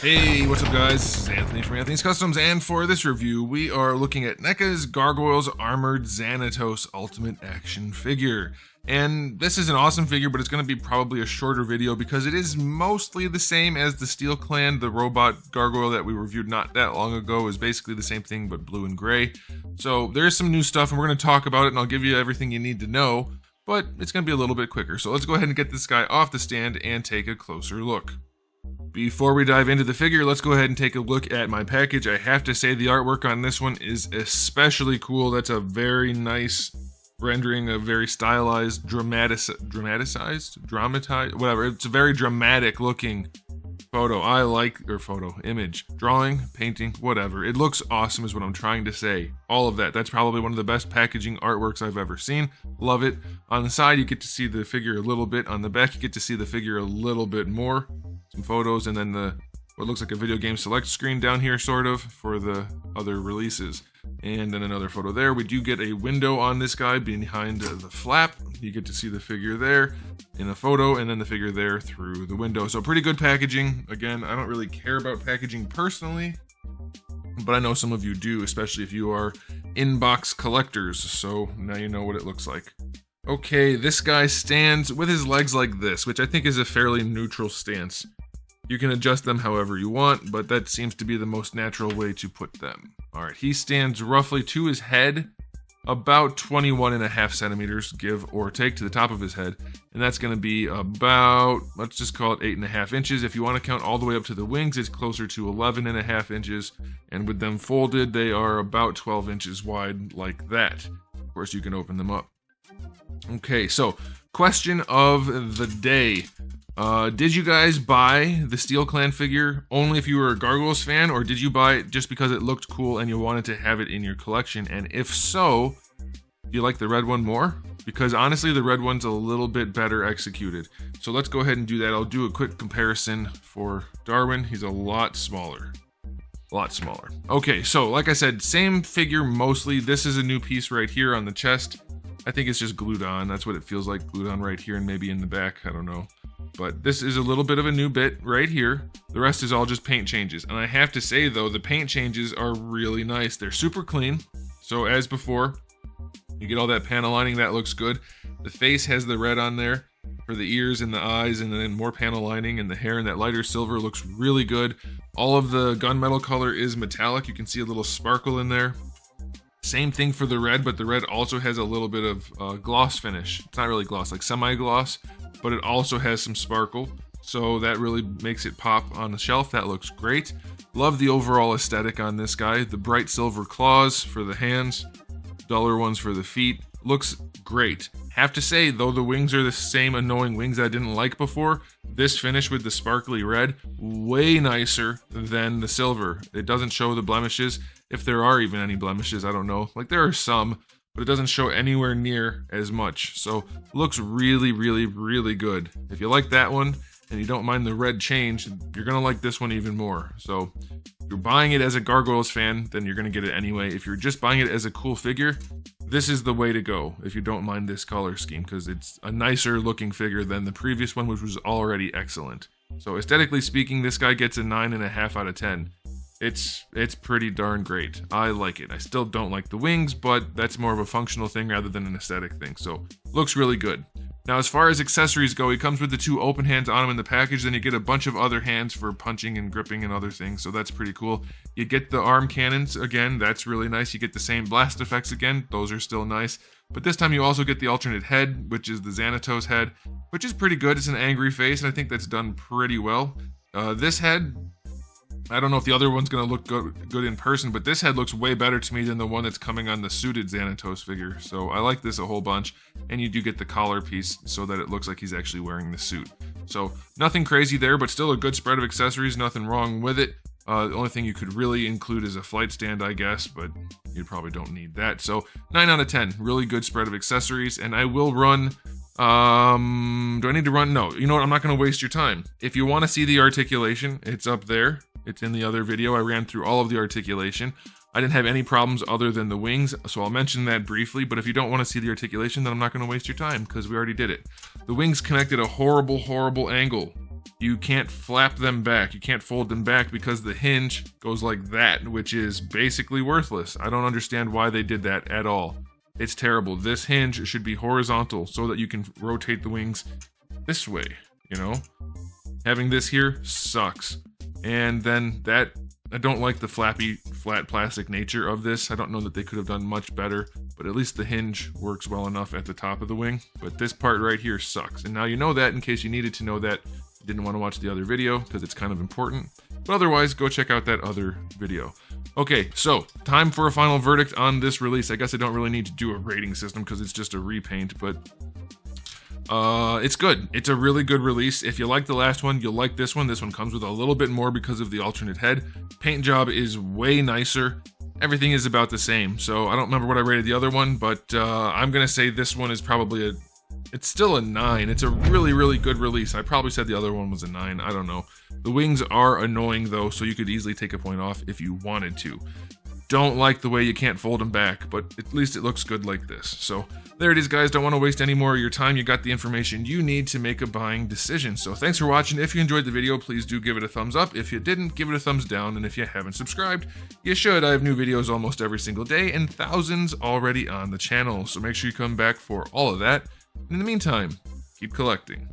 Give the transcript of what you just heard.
Hey, what's up guys? This is Anthony from Anthony's Customs, and for this review, we are looking at NECA's Gargoyles Armored Xanatos Ultimate Action Figure. And this is an awesome figure, but it's going to be probably a shorter video because it is mostly the same as the Steel Clan. The robot gargoyle that we reviewed not that long ago is basically the same thing, but blue and gray. So there's some new stuff, and we're going to talk about it, and I'll give you everything you need to know, but it's going to be a little bit quicker. So let's go ahead and get this guy off the stand and take a closer look. Before we dive into the figure, let's go ahead and take a look at my package. I have to say the artwork on this one is especially cool. That's a very nice rendering, a very stylized, dramatized, whatever. It's a very dramatic looking image, drawing, painting, whatever. It looks awesome is what I'm trying to say. All of that. That's probably one of the best packaging artworks I've ever seen. Love it. On the side, you get to see the figure a little bit. On the back, you get to see the figure a little bit more. Some photos, and then what looks like a video game select screen down here, sort of, for the other releases. And then another photo there. We do get a window on this guy behind the flap. You get to see the figure there in a photo, and then the figure there through the window. So pretty good packaging. Again, I don't really care about packaging personally, but I know some of you do, especially if you are inbox collectors. So now you know what it looks like. Okay, this guy stands with his legs like this, which I think is a fairly neutral stance. You can adjust them however you want, but that seems to be the most natural way to put them. Alright, he stands roughly to his head, about 21.5 centimeters, give or take, to the top of his head. And that's going to be about, let's just call it 8.5 inches. If you want to count all the way up to the wings, it's closer to 11.5 inches. And with them folded, they are about 12 inches wide, like that. Of course, you can open them up. Okay, so question of the day. Did you guys buy the Steel Clan figure only if you were a Gargoyles fan, or did you buy it just because it looked cool and you wanted to have it in your collection? And if so, do you like the red one more? Because honestly, the red one's a little bit better executed. So let's go ahead and do that. I'll do a quick comparison for Darwin. He's a lot smaller. Okay, so like I said, same figure mostly. This is a new piece right here on the chest. I think it's just glued on. That's what it feels like, glued on right here and maybe in the back. I don't know. But this is a little bit of a new bit right here. The rest is all just paint changes. And I have to say, though, the paint changes are really nice. They're super clean. So as before, you get all that panel lining. That looks good. The face has the red on there for the ears and the eyes, and then more panel lining, and the hair and that lighter silver looks really good. All of the gunmetal color is metallic. You can see a little sparkle in there. Same thing for the red, but the red also has a little bit of gloss finish. It's not really gloss, like semi-gloss, but it also has some sparkle. So that really makes it pop on the shelf. That looks great. Love the overall aesthetic on this guy. The bright silver claws for the hands, duller ones for the feet. Looks great. Have to say, though, the wings are the same annoying wings I didn't like before. This finish with the sparkly red, way nicer than the silver. It doesn't show the blemishes. If there are even any blemishes, I don't know. Like, there are some, but it doesn't show anywhere near as much. So, looks really, really, really good. If you like that one, and you don't mind the red change, you're going to like this one even more. So, if you're buying it as a Gargoyles fan, then you're going to get it anyway. If you're just buying it as a cool figure, this is the way to go if you don't mind this color scheme, because it's a nicer looking figure than the previous one, which was already excellent. So aesthetically speaking, this guy gets a 9.5 out of 10. It's pretty darn great. I like it. I still don't like the wings, but that's more of a functional thing rather than an aesthetic thing. So looks really good. Now, as far as accessories go, he comes with the 2 open hands on him in the package. Then you get a bunch of other hands for punching and gripping and other things. So that's pretty cool. You get the arm cannons again. That's really nice. You get the same blast effects again. Those are still nice. But this time you also get the alternate head, which is the Xanatos head, which is pretty good. It's an angry face, and I think that's done pretty well. This head, I don't know if the other one's going to look good in person, but this head looks way better to me than the one that's coming on the suited Xanatos figure. So I like this a whole bunch. And you do get the collar piece so that it looks like he's actually wearing the suit. So nothing crazy there, but still a good spread of accessories. Nothing wrong with it. The only thing you could really include is a flight stand, I guess, but you probably don't need that. So 9 out of 10. Really good spread of accessories. And I will run... do I need to run? No. You know what? I'm not going to waste your time. If you want to see the articulation, it's up there. It's in the other video. I ran through all of the articulation. I didn't have any problems other than the wings, so I'll mention that briefly, but if you don't want to see the articulation, then I'm not going to waste your time, because we already did it. The wings connect at a horrible, horrible angle. you can't flap them back. You can't fold them back because the hinge goes like that, which is basically worthless. I don't understand why they did that at all. It's terrible. This hinge should be horizontal so that you can rotate the wings this way, you know? Having this here sucks. And then I don't like the flappy, flat plastic nature of this. I don't know that they could have done much better, but at least the hinge works well enough at the top of the wing. But this part right here sucks. And now you know that in case you needed to know that. You didn't want to watch the other video because it's kind of important. But otherwise, go check out that other video. Okay, so time for a final verdict on this release. I guess I don't really need to do a rating system because it's just a repaint, but it's good. It's a really good release. If you like the last one, you'll like this one. This one comes with a little bit more because of the alternate head. Paint job is way nicer. Everything is about the same. So I don't remember what I rated the other one, but I'm gonna say this one is probably it's still a 9. It's a really, really good release. I probably said the other one was a 9. I don't know. The wings are annoying though, so you could easily take a point off if you wanted to. Don't like the way you can't fold them back, but at least it looks good like this. So there it is, guys. Don't want to waste any more of your time. You got the information you need to make a buying decision. So thanks for watching. If you enjoyed the video, please do give it a thumbs up. If you didn't, give it a thumbs down. And if you haven't subscribed, you should. I have new videos almost every single day and thousands already on the channel. So make sure you come back for all of that. In the meantime, keep collecting.